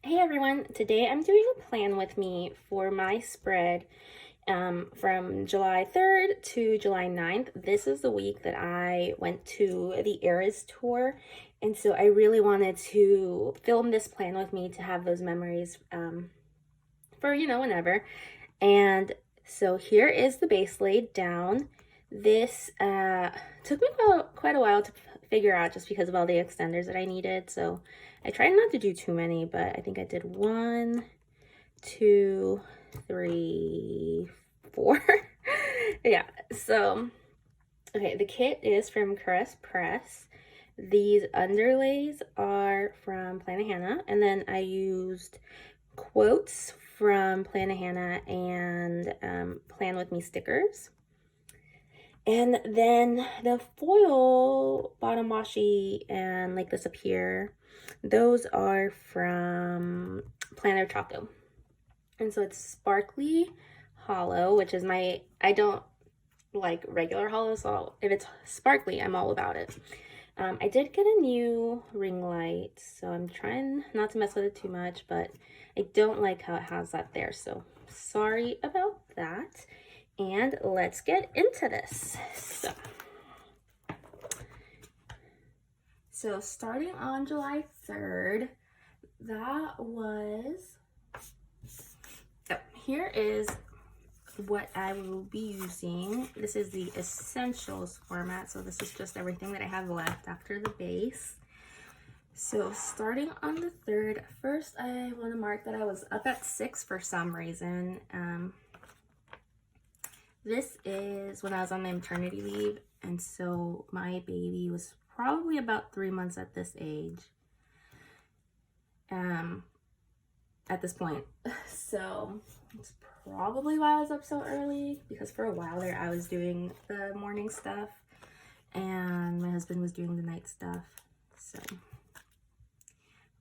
Hey everyone, today I'm doing a plan with me for my spread from July 3rd to July 9th. This is the week that I went to the ERAS tour, and so I really wanted to film this plan with me to have those memories for, whenever. And so here is the base laid down. This took me quite a while to figure out just because of all the extenders that I needed. So I tried not to do too many, but I think I did 1, 2, 3, 4. Yeah, so, okay, the kit is from ERAS Press. These underlays are from Planet Hannah, and then I used quotes from Planet Hannah and Plan With Me stickers. And then the foil bottom washi and like this up here, those are from Planet Choco. And so it's sparkly hollow, which is I don't like regular hollow, so if it's sparkly, I'm all about it. I did get a new ring light, so I'm trying not to mess with it too much, but I don't like how it has that there, so sorry about that. And let's get into this. So starting on July 3rd, here is what I will be using. This is the essentials format, so this is just everything that I have left after the base. So starting on the 3rd, first I want to mark that I was up at 6 for some reason. This is when I was on my maternity leave, and so my baby was probably about 3 months at this age. At this point. So it's probably why I was up so early, because for a while there I was doing the morning stuff and my husband was doing the night stuff. So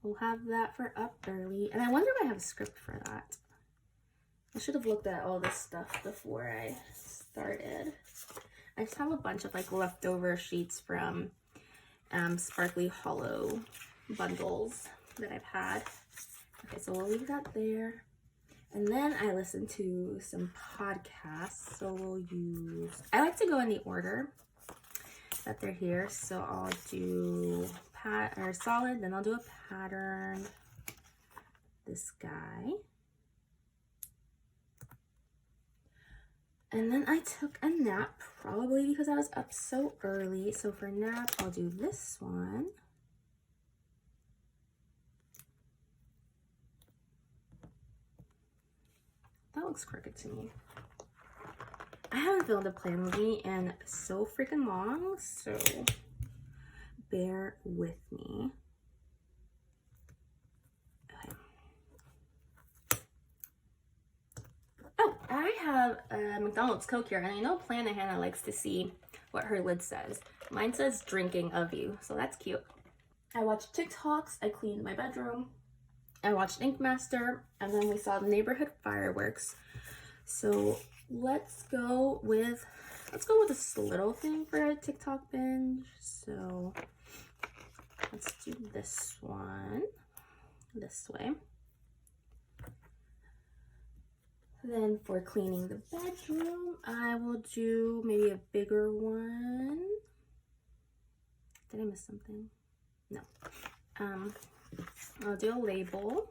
we'll have that for up early. And I wonder if I have a script for that. I should have looked at all this stuff before I started. I just have a bunch of like leftover sheets from Sparkly Hollow bundles that I've had. Okay, so we'll leave that there. And then I listen to some podcasts. So I like to go in the order that they're here. So I'll do solid, then I'll do a pattern. This guy. And then I took a nap, probably because I was up so early. So for nap, I'll do this one. That looks crooked to me. I haven't filmed a plan with me in so freaking long, so bear with me. Okay. Oh, I have a McDonald's Coke here, and I know Planet Hannah likes to see what her lid says. Mine says drinking of you, so that's cute. I watched TikToks, I cleaned my bedroom, I watched Ink Master, and then we saw the neighborhood fireworks. So let's go with this little thing for a TikTok binge. So let's do this one this way. Then for cleaning the bedroom, I will do maybe a bigger one. Did I miss something? No. I'll do a label.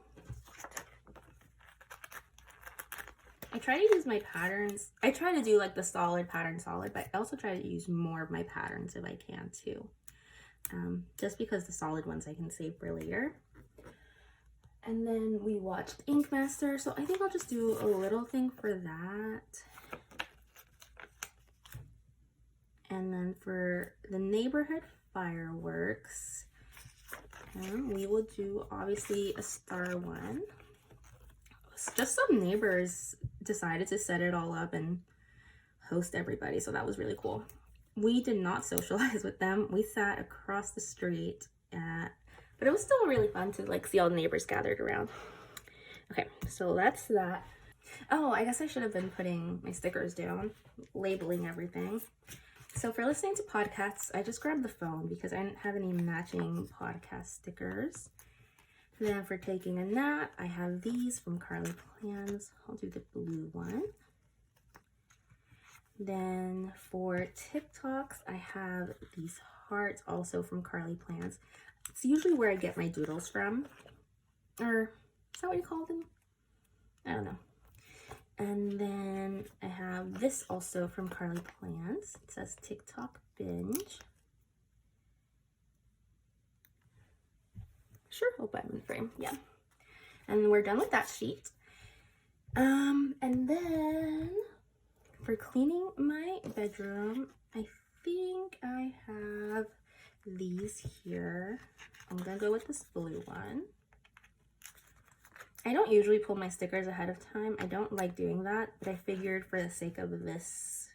I try to use my patterns. I try to do like the solid pattern solid, but I also try to use more of my patterns if I can too. Just because the solid ones I can save for later. And then we watched Ink Master, so I think I'll just do a little thing for that. And then for the neighborhood fireworks, we will do obviously a star one. Just some neighbors decided to set it all up and host everybody, so that was really cool. We did not socialize with them. We sat across the street, but it was still really fun to like see all the neighbors gathered around. Okay, so that's that. Oh, I guess I should have been putting my stickers down, labeling everything. So for listening to podcasts, I just grabbed the phone because I didn't have any matching podcast stickers. Then for taking a nap, I have these from Carly Plans. I'll do the blue one. Then for TikToks, I have these hearts also from Carly Plans. It's usually where I get my doodles from. Or is that what you call them? I don't know. And then I have this also from Carly Plans. It says TikTok Binge. Sure, hope I'm in frame. Yeah. And we're done with that sheet. And then for cleaning my bedroom, I think I have these here. I'm gonna go with this blue one. I don't usually pull my stickers ahead of time. I don't like doing that, but I figured for the sake of this,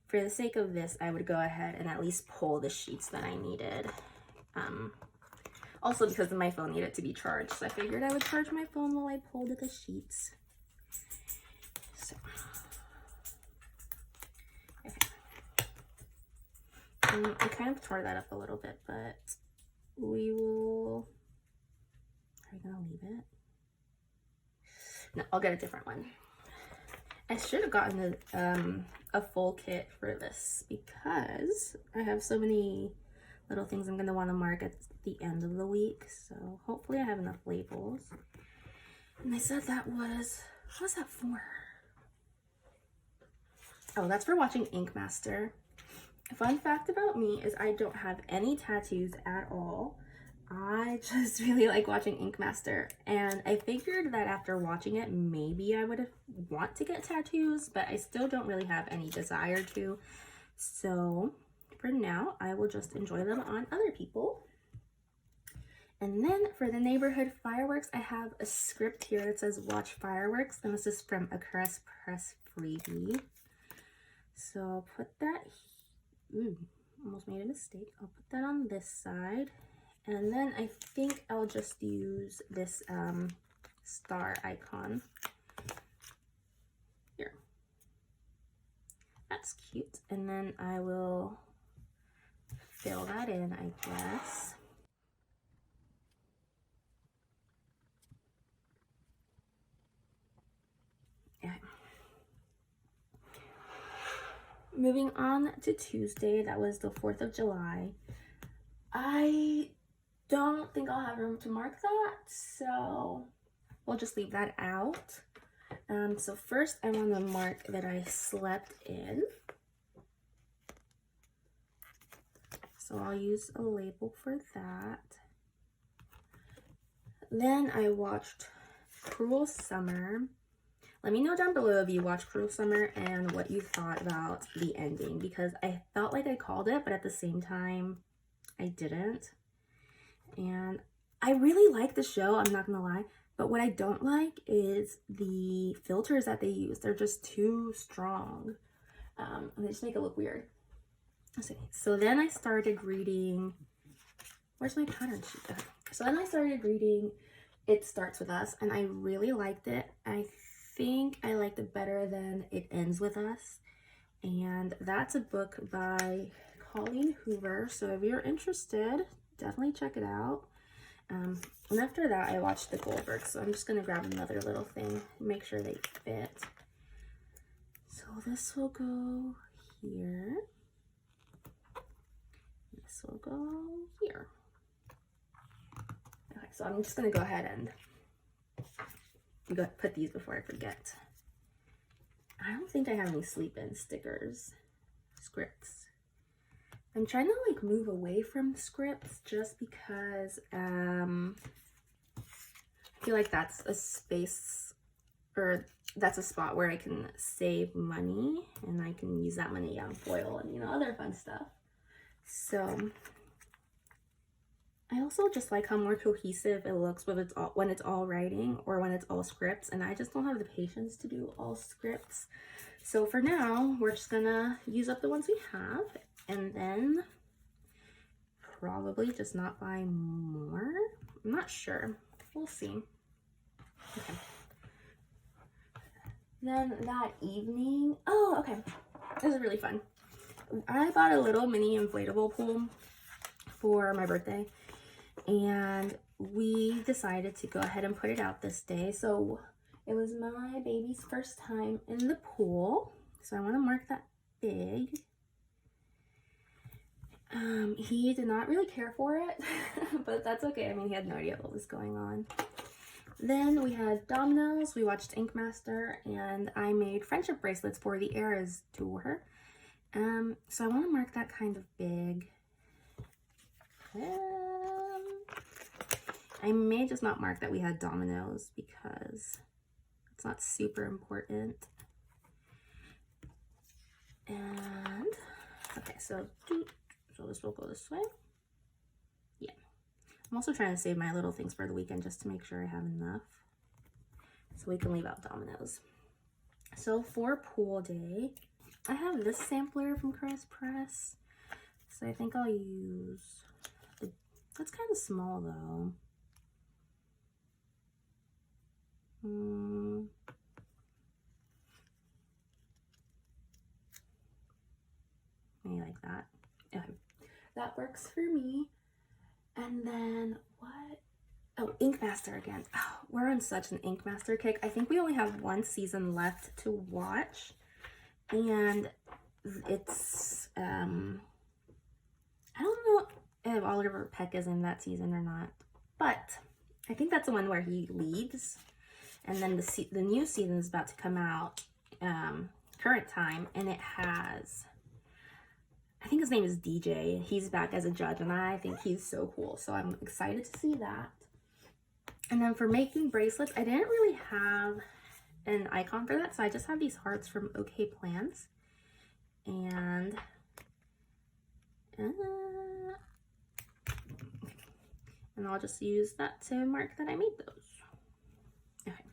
for the sake of this, I would go ahead and at least pull the sheets that I needed. Also because my phone needed to be charged, so I figured I would charge my phone while I pulled the sheets. So, okay. I kind of tore that up a little bit, but we will... Are you gonna leave it? No, I'll get a different one. I should have gotten a full kit for this because I have so many little things I'm gonna want to mark at the end of the week. So hopefully I have enough labels. And I said that was, what was that for? Oh, that's for watching Ink Master. A fun fact about me is I don't have any tattoos at all. I just really like watching Ink Master, and I figured that after watching it, maybe I would want to get tattoos, but I still don't really have any desire to. So for now, I will just enjoy them on other people. And then for the neighborhood fireworks, I have a script here that says watch fireworks, and this is from a Crest Press freebie. So I'll put that, almost made a mistake. I'll put that on this side. And then I think I'll just use this star icon here. That's cute. And then I will fill that in, I guess. Yeah. Moving on to Tuesday, that was the 4th of July. I don't think I'll have room to mark that, so we'll just leave that out. So first I want to mark that I slept in. So I'll use a label for that. Then I watched Cruel Summer. Let me know down below if you watched Cruel Summer and what you thought about the ending, because I felt like I called it, but at the same time, I didn't. And I really like the show, I'm not gonna lie, but what I don't like is the filters that they use. They're just too strong, and they just make it look weird. So then I started reading, where's my pattern sheet? Okay. So then I started reading It Starts With Us, and I really liked it. I think I liked it better than It Ends With Us, and that's a book by Colleen Hoover, so if you're interested, definitely check it out. And after that, I watched The Goldbergs, so I'm just going to grab another little thing, make sure they fit. So this will go here. This will go here. Okay, so I'm just going to go ahead and put these before I forget. I don't think I have any sleep-in stickers, scripts. I'm trying to like move away from scripts just because I feel like that's a space, or that's a spot where I can save money and I can use that money on foil and, you know, other fun stuff. So I also just like how more cohesive it looks when it's all writing or when it's all scripts, and I just don't have the patience to do all scripts. So for now, we're just gonna use up the ones we have, and then probably just not buy more. I'm not sure. We'll see. Okay. Then that evening, oh, okay. This is really fun. I bought a little mini inflatable pool for my birthday, and we decided to go ahead and put it out this day. So it was my baby's first time in the pool, so I want to mark that big. He did not really care for it, but that's okay. I mean, he had no idea what was going on. Then we had dominoes, we watched Ink Master, and I made friendship bracelets for the ERAS tour. So I want to mark that kind of big. I may just not mark that we had dominoes because it's not super important. And, okay, so this will go this way. Yeah. I'm also trying to save my little things for the weekend just to make sure I have enough. So we can leave out dominoes. So for pool day, I have this sampler from Crest Press. So I think I'll use, that's kind of small though. Maybe like that. Okay, that works for me. And then what? Oh, Ink Master again. Oh, we're on such an Ink Master kick. I think we only have one season left to watch, and it's I don't know if Oliver Peck is in that season or not, but I think that's the one where he leaves, and then the new season is about to come out current time, and it has, I think his name is DJ. He's back as a judge, and I think he's so cool. So I'm excited to see that. And then for making bracelets, I didn't really have an icon for that, so I just have these hearts from OK Plans. And I'll just use that to mark that I made those. Okay.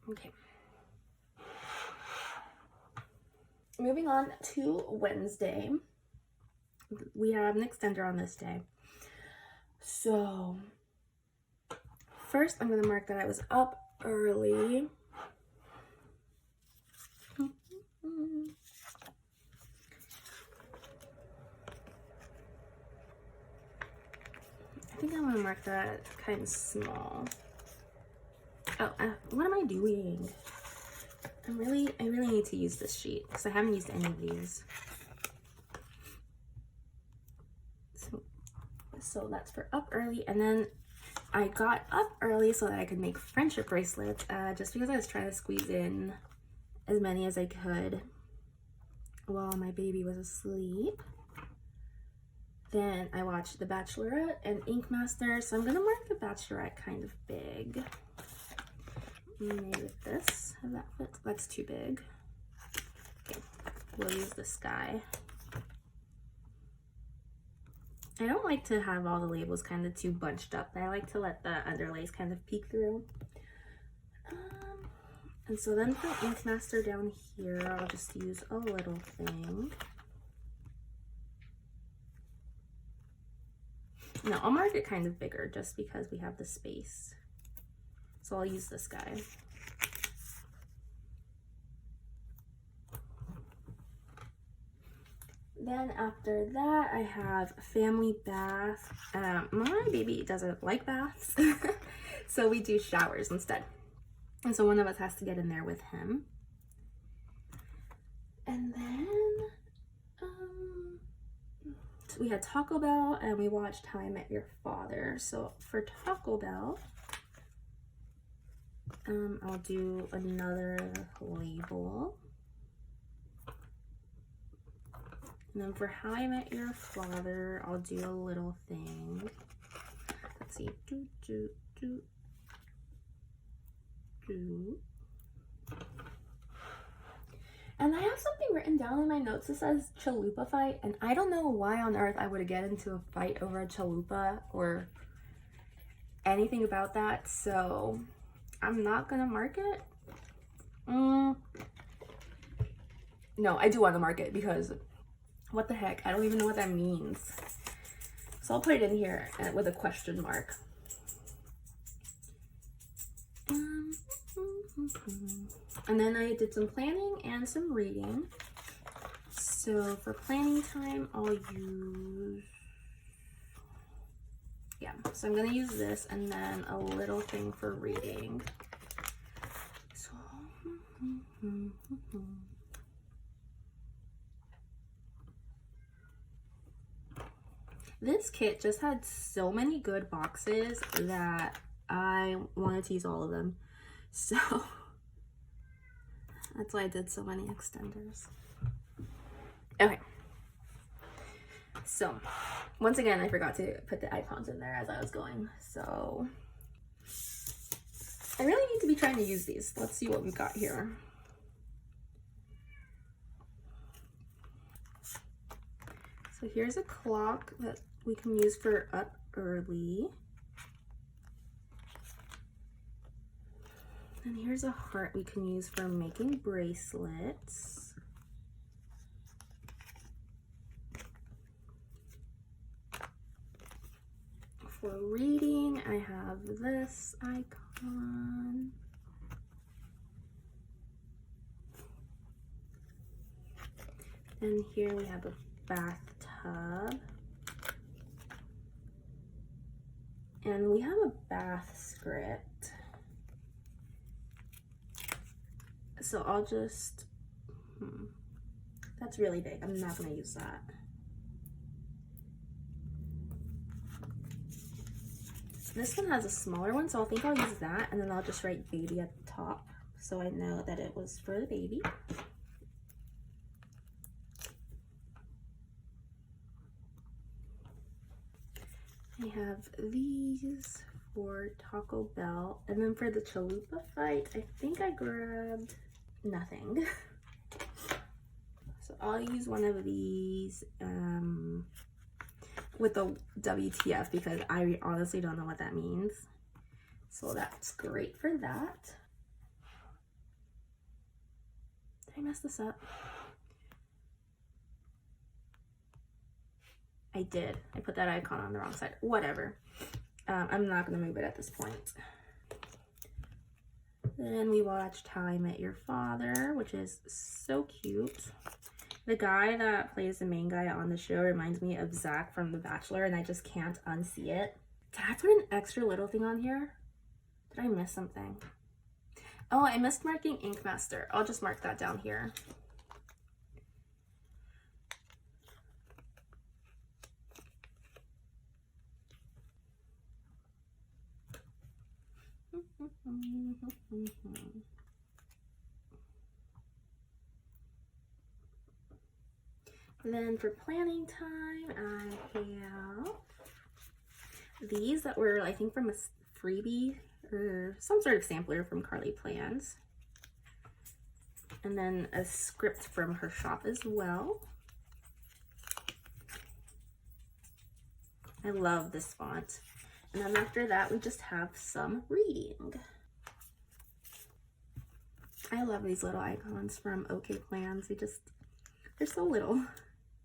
Okay. Moving on to Wednesday. We have an extender on this day. So first I'm going to mark that I was up early. I think I want to mark that kind of small. Oh, what am I doing? I really need to use this sheet because I haven't used any of these. So that's for up early, and then I got up early so that I could make friendship bracelets, just because I was trying to squeeze in as many as I could while my baby was asleep. Then I watched The Bachelorette and Ink Master, so I'm gonna mark The Bachelorette kind of big. Maybe with this, if that fits. That's too big. Okay, we'll use the sky. I don't like to have all the labels kind of too bunched up. I like to let the underlays kind of peek through. And so then for Ink Master down here, I'll just use a little thing. No, I'll mark it kind of bigger just because we have the space. So I'll use this guy. Then after that, I have family bath. My baby doesn't like baths, so we do showers instead. And so one of us has to get in there with him. And then so we had Taco Bell and we watched How I Met Your Father. So for Taco Bell, I'll do another label. And then for How I Met Your Father, I'll do a little thing. Let's see. And I have something written down in my notes that says chalupa fight, and I don't know why on earth I would get into a fight over a chalupa or anything about that, so I'm not gonna mark it. No, I do want to mark it because what the heck? I don't even know what that means. So I'll put it in here with a question mark. And then I did some planning and some reading. So for planning time, I'll use, yeah, so I'm gonna use this and then a little thing for reading. So, this kit just had so many good boxes that I wanted to use all of them. So that's why I did so many extenders. Okay. So once again, I forgot to put the icons in there as I was going. So I really need to be trying to use these. Let's see what we've got here. So here's a clock that we can use for up early. And here's a heart we can use for making bracelets. For reading, I have this icon. And here we have a bathtub. And we have a bath script. So I'll just, that's really big. I'm not gonna use that. This one has a smaller one, so I think I'll use that, and then I'll just write baby at the top so I know that it was for the baby. I have these for Taco Bell, and then for the chalupa fight, I think I grabbed nothing. So I'll use one of these with the WTF because I honestly don't know what that means. So that's great for that. Did I mess this up? I did. I put that icon on the wrong side. Whatever. I'm not going to move it at this point. Then we watched How I Met Your Father, which is so cute. The guy that plays the main guy on the show reminds me of Zach from The Bachelor, and I just can't unsee it. Did I put an extra little thing on here? Did I miss something? Oh, I missed marking Ink Master. I'll just mark that down here. Then for planning time, I have these that were, I think, from a freebie or some sort of sampler from Carly Plans. And then a script from her shop as well. I love this font. And then after that, we just have some reading. I love these little icons from OK Plans. They're so little.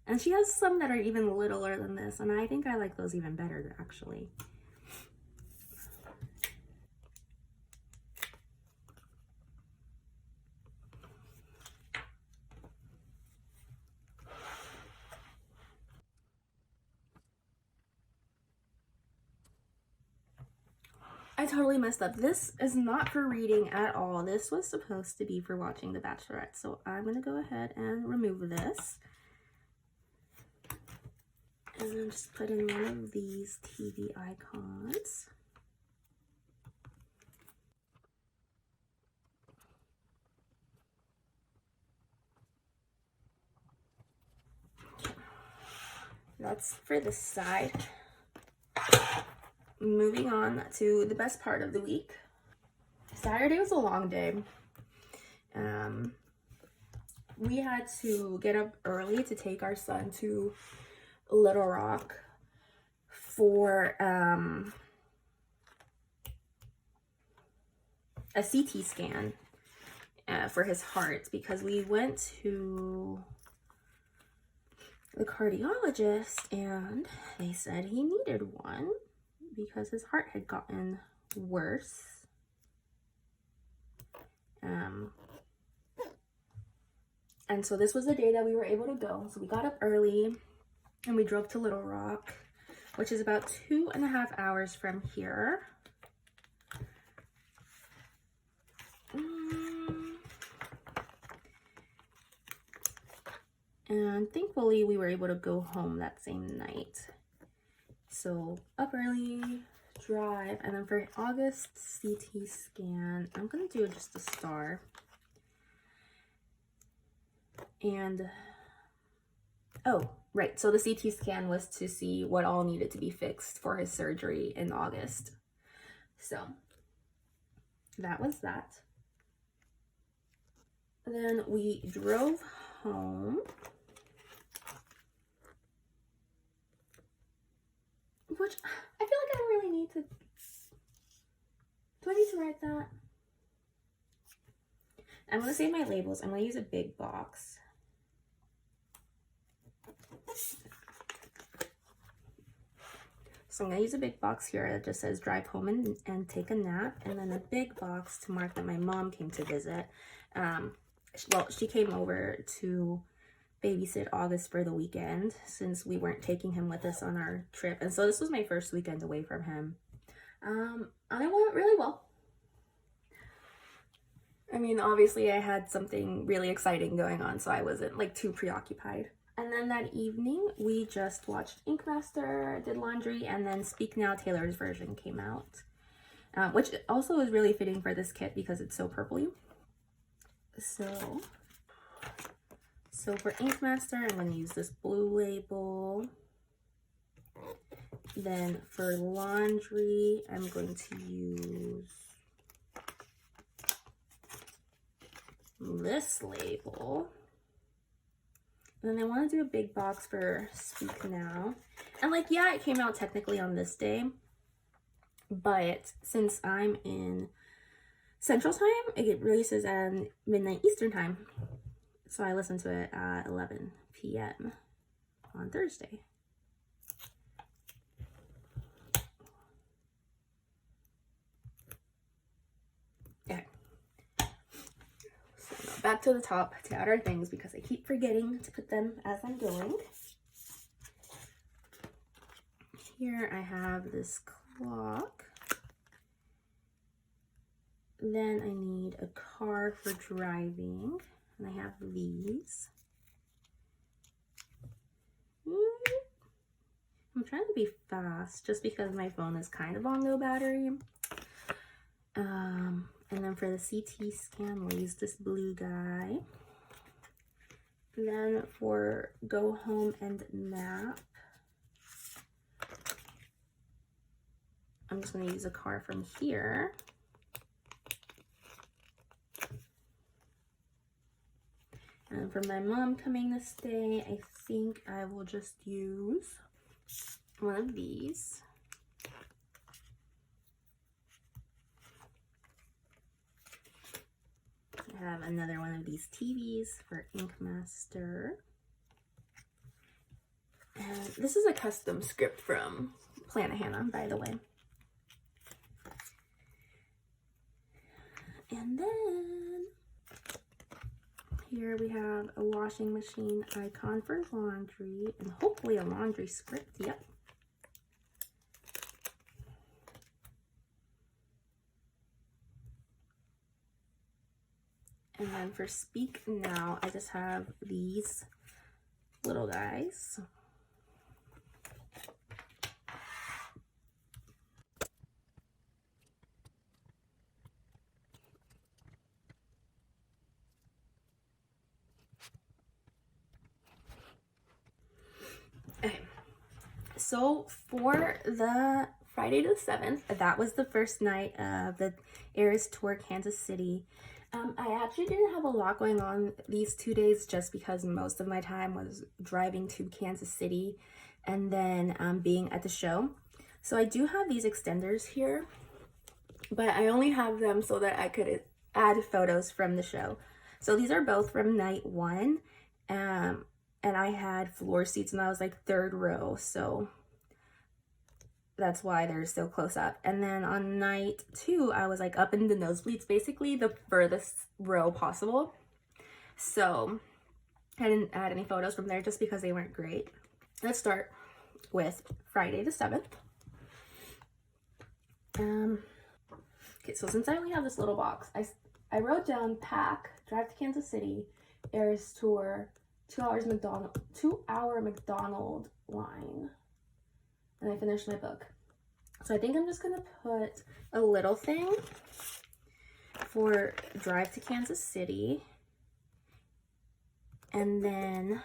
And she has some that are even littler than this, and I think I like those even better, actually. I totally messed up. This is not for reading at all. This was supposed to be for watching The Bachelorette, so I'm going to go ahead and remove this. And then just put in one of these TV icons. That's for this side. Moving on to the best part of the week. Saturday was a long day. We had to get up early to take our son to Little Rock for a CT scan for his heart, because we went to the cardiologist and they said he needed one because his heart had gotten worse. And so this was the day that we were able to go. So we got up early and we drove to Little Rock, which is about 2.5 hours from here. And thankfully we were able to go home that same night. So up early, drive, and then for August's CT scan, I'm gonna do just a star. And oh, right, so the CT scan was to see what all needed to be fixed for his surgery in August. So that was that. Then we drove home. Which I feel like I don't really need to. Do I need to write that? I'm going to save my labels. I'm going to use a big box. So I'm going to use a big box here that just says drive home and take a nap. And then a big box to mark that my mom came to visit. Well, she came over to babysit August for the weekend since we weren't taking him with us on our trip. And so this was my first weekend away from him. And it went really well. I mean, obviously I had something really exciting going on, so I wasn't like too preoccupied. And then that evening, we just watched Ink Master, did laundry, and then Speak Now Taylor's version came out. Which also is really fitting for this kit because it's so purpley. So for Ink Master, I'm going to use this blue label. Then for laundry, I'm going to use this label. And then I want to do a big box for Speak Now. And like, yeah, it came out technically on this day, but since I'm in Central Time, it releases at midnight Eastern Time. So I listened to it at 11 p.m. on Thursday. Okay. So now back to the top to add our things because I keep forgetting to put them as I'm going. Here I have this clock. Then I need a car for driving. And I have these. I'm trying to be fast just because my phone is kind of on low battery. And then for the CT scan, we'll use this blue guy. And then for go home and nap, I'm just going to use a car from here. And for my mom coming this day, I think I will just use one of these. I have another one of these TVs for Ink Master. And this is a custom script from Planahanna, by the way. And then here we have a washing machine icon for laundry and hopefully a laundry script. Yep. And then for Speak Now, I just have these little guys. Okay, so for the Friday the 7th, that was the first night of the ERAS tour Kansas City. I actually didn't have a lot going on these 2 days just because most of my time was driving to Kansas City and then being at the show. So I do have these extenders here, but I only have them so that I could add photos from the show. So these are both from night 1. And I had floor seats and I was like 3rd row, so that's why they're so close up. And then on night 2, I was like up in the nosebleeds, basically the furthest row possible. So I didn't add any photos from there just because they weren't great. Let's start with Friday the 7th. Okay, so since I only have this little box, I wrote down pack, drive to Kansas City, ERAS tour, 2-hour McDonald line. And I finished my book. So I think I'm just gonna put a little thing for drive to Kansas City. And then,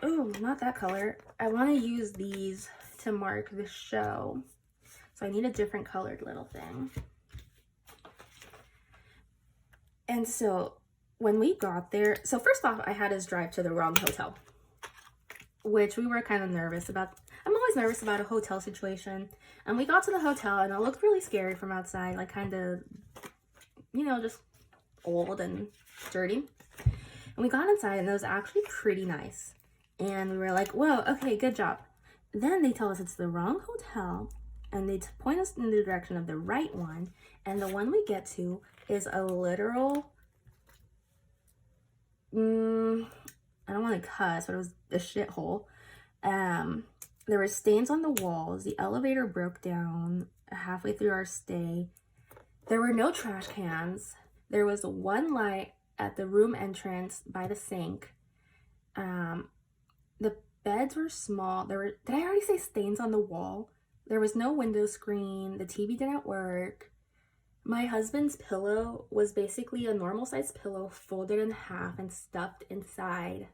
oh, not that color. I wanna use these to mark the show. So I need a different colored little thing. And so when we got there, so first off, I had us drive to the wrong hotel, which we were kind of nervous about. I'm always nervous about a hotel situation. And we got to the hotel and it looked really scary from outside, like kind of, you know, just old and dirty. And we got inside and it was actually pretty nice. And we were like, whoa, okay, good job. Then they tell us it's the wrong hotel and they point us in the direction of the right one. And the one we get to is a literal, I don't want to cuss, but it was a shithole. There were stains on the walls. The elevator broke down halfway through our stay. There were no trash cans. There was one light at the room entrance by the sink. The beds were small. Did I already say stains on the wall? There was no window screen. The TV didn't work. My husband's pillow was basically a normal sized pillow folded in half and stuffed inside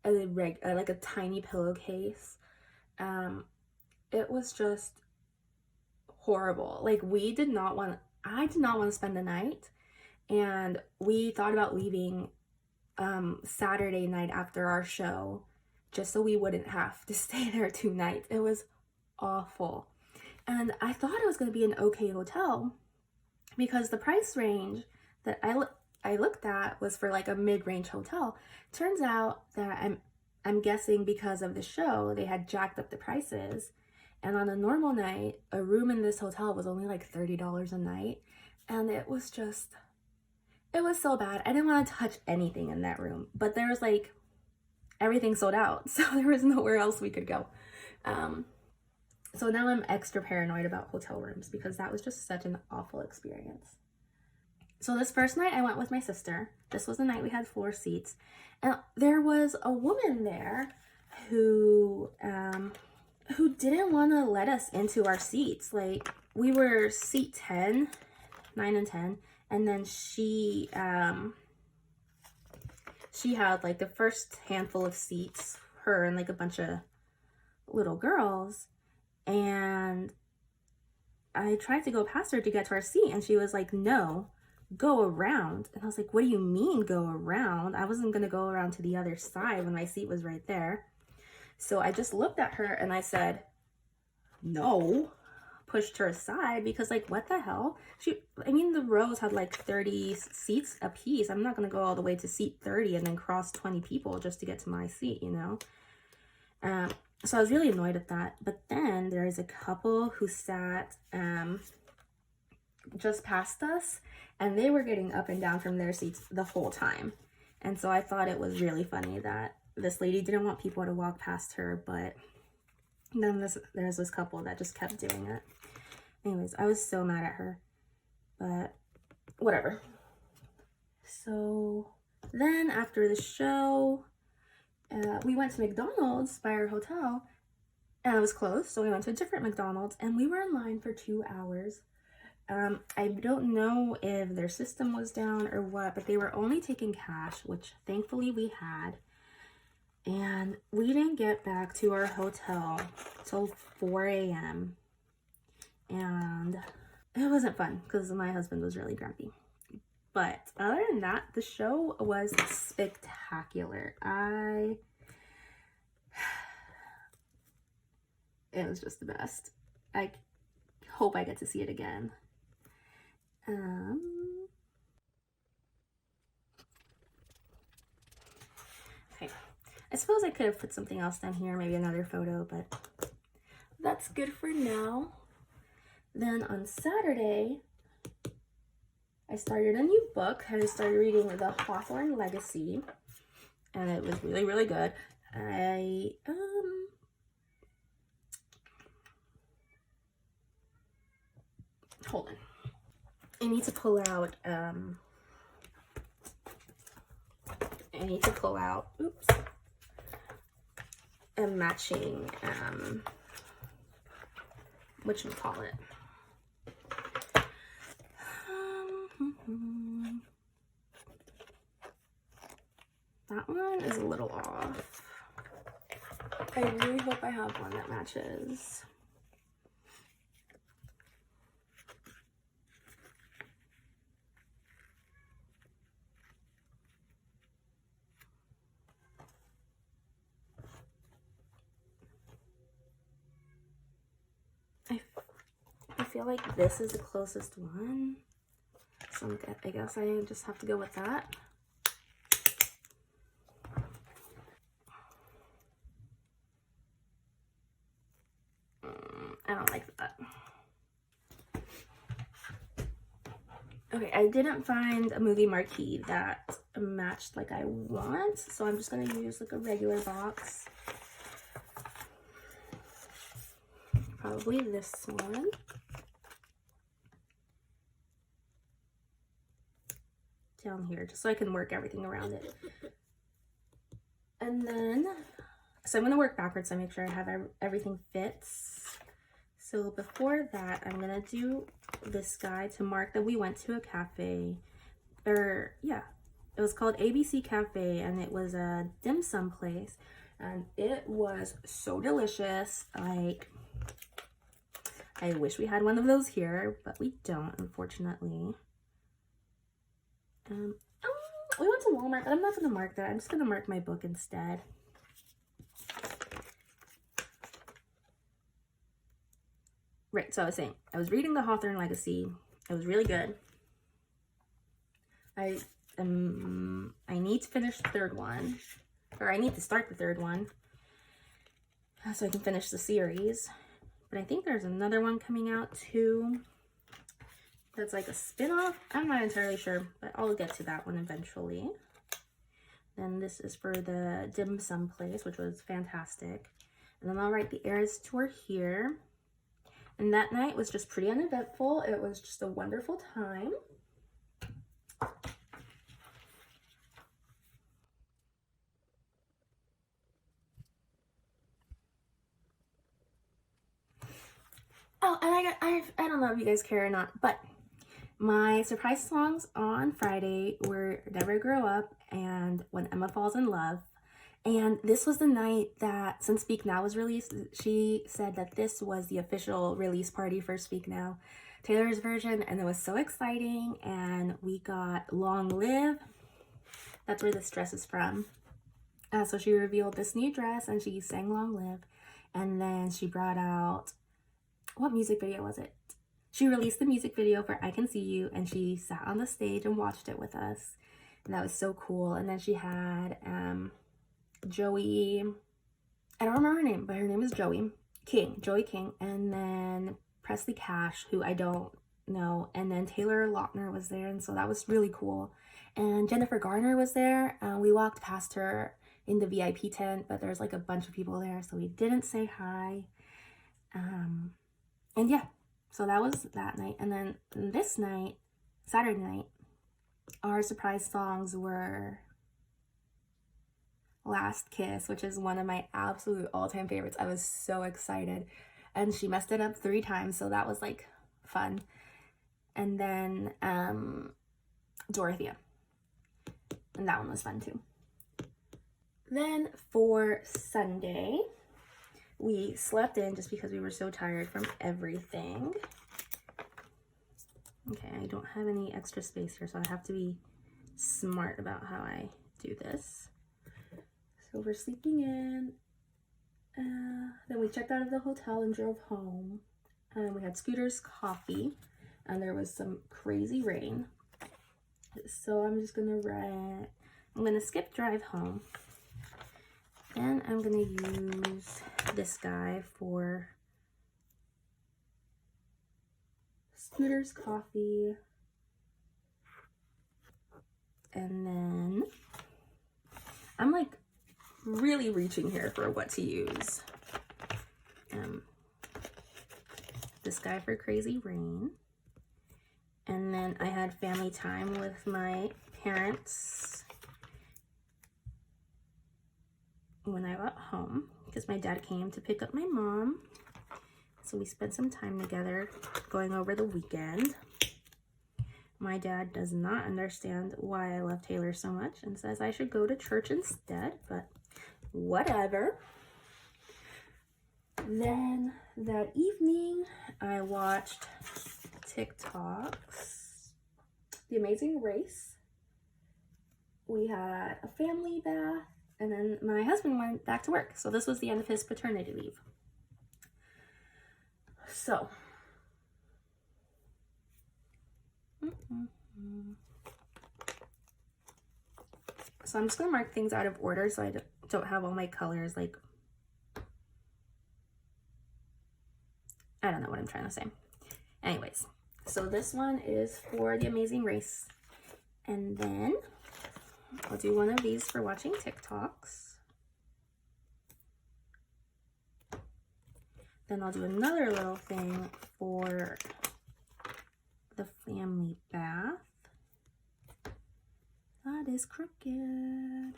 like a tiny pillowcase. It was just horrible. Like I did not want to spend the night, and we thought about leaving Saturday night after our show just so we wouldn't have to stay there 2 nights. It was awful. And I thought it was going to be an okay hotel because the price range that I looked at was for like a mid-range hotel. Turns out that I'm guessing because of the show, they had jacked up the prices. And on a normal night, a room in this hotel was only like $30 a night. And it was so bad. I didn't want to touch anything in that room. But there was like, everything sold out. So there was nowhere else we could go. So now I'm extra paranoid about hotel rooms because that was just such an awful experience. So this first night I went with my sister. This was the night we had floor seats. And there was a woman there who didn't want to let us into our seats. Like, we were seat 10, 9 and 10. And then she had like the first handful of seats, her and like a bunch of little girls. And I tried to go past her to get to our seat. And she was like, no, go around. And I was like, what do you mean go around? I wasn't going to go around to the other side when my seat was right there. So I just looked at her and I said, no, pushed her aside because like, what the hell? The rows had like 30 seats a piece. I'm not going to go all the way to seat 30 and then cross 20 people just to get to my seat, you know? So I was really annoyed at that. But then there is a couple who sat just past us, and they were getting up and down from their seats the whole time. And so I thought it was really funny that this lady didn't want people to walk past her, but then there's this couple that just kept doing it. Anyways, I was so mad at her, but whatever. So then after the show, we went to McDonald's by our hotel, and it was closed, so we went to a different McDonald's, and we were in line for 2 hours. I don't know if their system was down or what, but they were only taking cash, which thankfully we had. And we didn't get back to our hotel till 4 a.m. And it wasn't fun because my husband was really grumpy. But other than that, the show was spectacular. It was just the best. I hope I get to see it again. Okay, I suppose I could have put something else down here, maybe another photo, but that's good for now. Then on Saturday, I started a new book. I started reading The Hawthorne Legacy, and it was really, really good. Hold on. I need to pull out, oops, a matching, whatchamacallit. That one is a little off. I really hope I have one that matches. I feel like this is the closest one, so I guess I just have to go with that. I don't like that. Okay, I didn't find a movie marquee that matched like I want, so I'm just gonna use like a regular box. Probably this one. Down here, just so I can work everything around it. And then, so I'm gonna work backwards so I make sure I have everything fits. So before that, I'm gonna do this guy to mark that we went to a cafe, or yeah, it was called ABC Cafe, and it was a dim sum place, and it was so delicious. Like, I wish we had one of those here, but we don't, unfortunately. We went to Walmart, but I'm not gonna mark that. I'm just gonna mark my book instead. Right, so I was saying, I was reading The Hawthorne Legacy. It was really good. I need to finish the third one, or I need to start the third one so I can finish the series. But I think there's another one coming out too that's like a spin-off. I'm not entirely sure, but I'll get to that one eventually. Then this is for the dim sum place, which was fantastic. And then I'll write the ERAS tour here. And that night was just pretty uneventful. It was just a wonderful time. Oh, and I don't know if you guys care or not, but my surprise songs on Friday were Never Grow Up and When Emma Falls in Love. And this was the night that, since Speak Now was released, she said that this was the official release party for Speak Now, Taylor's version, and it was so exciting. And we got Long Live. That's where this dress is from. So she revealed this new dress and she sang Long Live. And then she brought out, what music video was it? She released the music video for I Can See You, and she sat on the stage and watched it with us. And that was so cool. And then she had Joey, I don't remember her name, but her name is Joey King. And then Presley Cash, who I don't know. And then Taylor Lautner was there, and so that was really cool. And Jennifer Garner was there. We walked past her in the VIP tent, but there's like a bunch of people there, so we didn't say hi. And yeah, so that was that night. And then this night, Saturday night, our surprise songs were Last Kiss, which is one of my absolute all-time favorites. I was so excited. And she messed it up 3 times, so that was like fun. And then Dorothea. And that one was fun too. Then for Sunday, we slept in just because we were so tired from everything. Okay, I don't have any extra space here, so I have to be smart about how I do this. So we're sleeping in. Then we checked out of the hotel and drove home. And we had Scooter's coffee, and there was some crazy rain. So I'm just gonna skip drive home. Then I'm gonna use this guy for Scooter's Coffee. And then I'm like really reaching here for what to use. This guy for Crazy Rain. And then I had family time with my parents when I got home because my dad came to pick up my mom. So we spent some time together going over the weekend. My dad does not understand why I love Taylor so much and says I should go to church instead, but whatever. Then that evening, I watched TikToks, The Amazing Race. We had a family bath, and then my husband went back to work. So this was the end of his paternity leave. So, I'm just going to mark things out of order so I don't have all my colors like, I don't know what I'm trying to say. Anyways, so this one is for The Amazing Race. And then I'll do one of these for watching TikToks. Then I'll do another little thing for the family bath. That is crooked.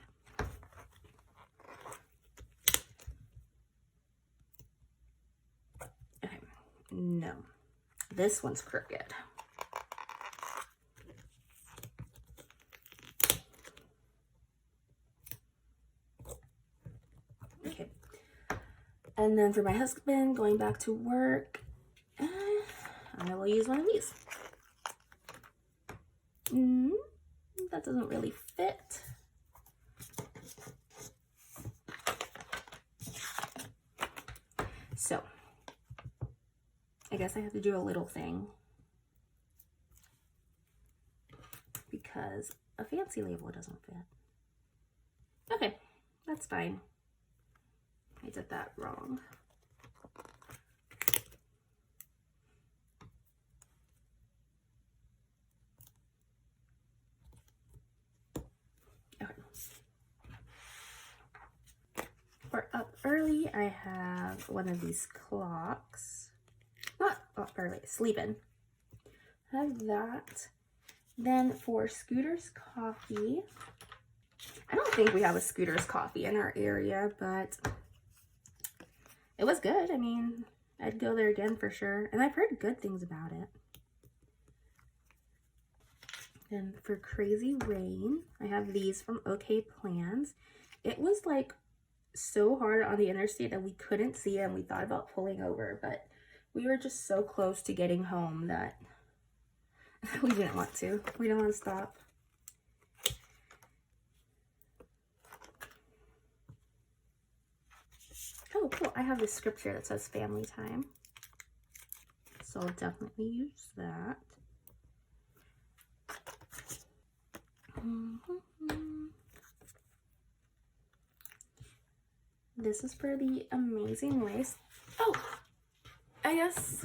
Okay, no, this one's crooked. Okay, and then for my husband going back to work, I will use one of these. That doesn't really fit. So, I guess I have to do a little thing because a fancy label doesn't fit. Okay, that's fine. I did that wrong. For up early, I have one of these clocks. Not up early, sleeping. I have that. Then for Scooter's Coffee, I don't think we have a Scooter's Coffee in our area, but it was good. I mean, I'd go there again for sure. And I've heard good things about it. Then for Crazy Rain, I have these from OK Plans. It was like so hard on the interstate that we couldn't see it and we thought about pulling over, but we were just so close to getting home that we didn't want to. We don't want to stop. Oh, cool. I have this scripture that says family time. So I'll definitely use that. This is for The Amazing Race. Oh, I guess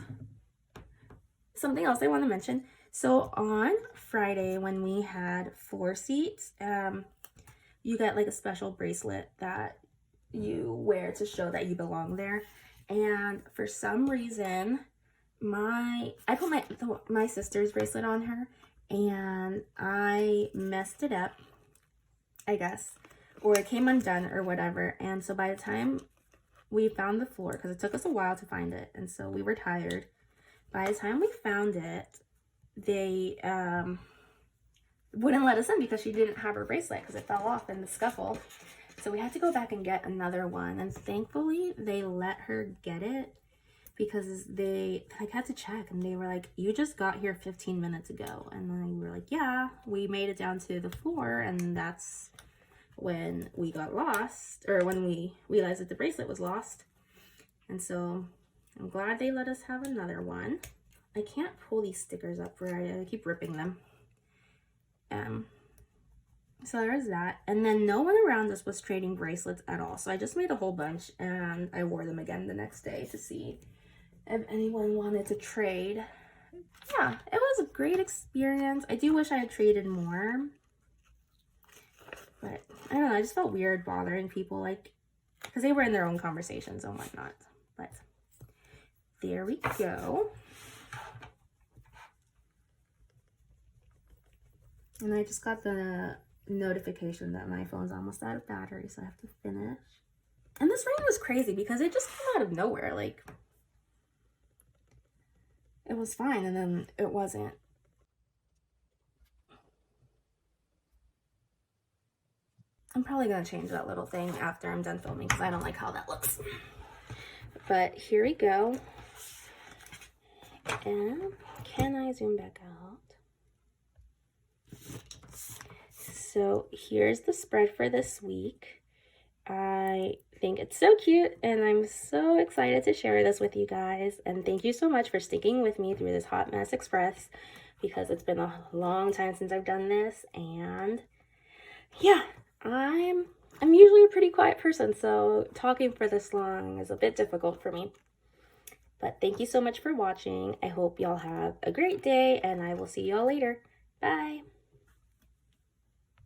something else I want to mention. So on Friday when we had 4 seats, you get like a special bracelet that you wear to show that you belong there. And for some reason, I put my sister's bracelet on her and I messed it up, I guess, or it came undone or whatever. And so by the time we found the floor, because it took us a while to find it, and so we were tired, by the time we found it, they wouldn't let us in because she didn't have her bracelet because it fell off in the scuffle. So we had to go back and get another one, and thankfully they let her get it because they had to check and they were like, you just got here 15 minutes ago. And then we were like, yeah, we made it down to the floor, and that's when we got lost, or when we realized that the bracelet was lost. And so I'm glad they let us have another one. I can't pull these stickers up right. I keep ripping them. So there's that. And then no one around us was trading bracelets at all. So I just made a whole bunch and I wore them again the next day to see if anyone wanted to trade. yeah, it was a great experience. I do wish I had traded more, but I don't know, I just felt weird bothering people, like, because they were in their own conversations and whatnot. But there we go. And I just got the notification that my phone's almost out of battery, so I have to finish. And this rain was crazy because it just came out of nowhere. Like, it was fine, and then it wasn't. I'm probably gonna change that little thing after I'm done filming because I don't like how that looks. But here we go. And can I zoom back out? So here's the spread for this week. I think it's so cute, and I'm so excited to share this with you guys. And thank you so much for sticking with me through this Hot Mess Express, because it's been a long time since I've done this. And yeah, I'm usually a pretty quiet person, so talking for this long is a bit difficult for me. But thank you so much for watching. I hope y'all have a great day, and I will see y'all later. Bye.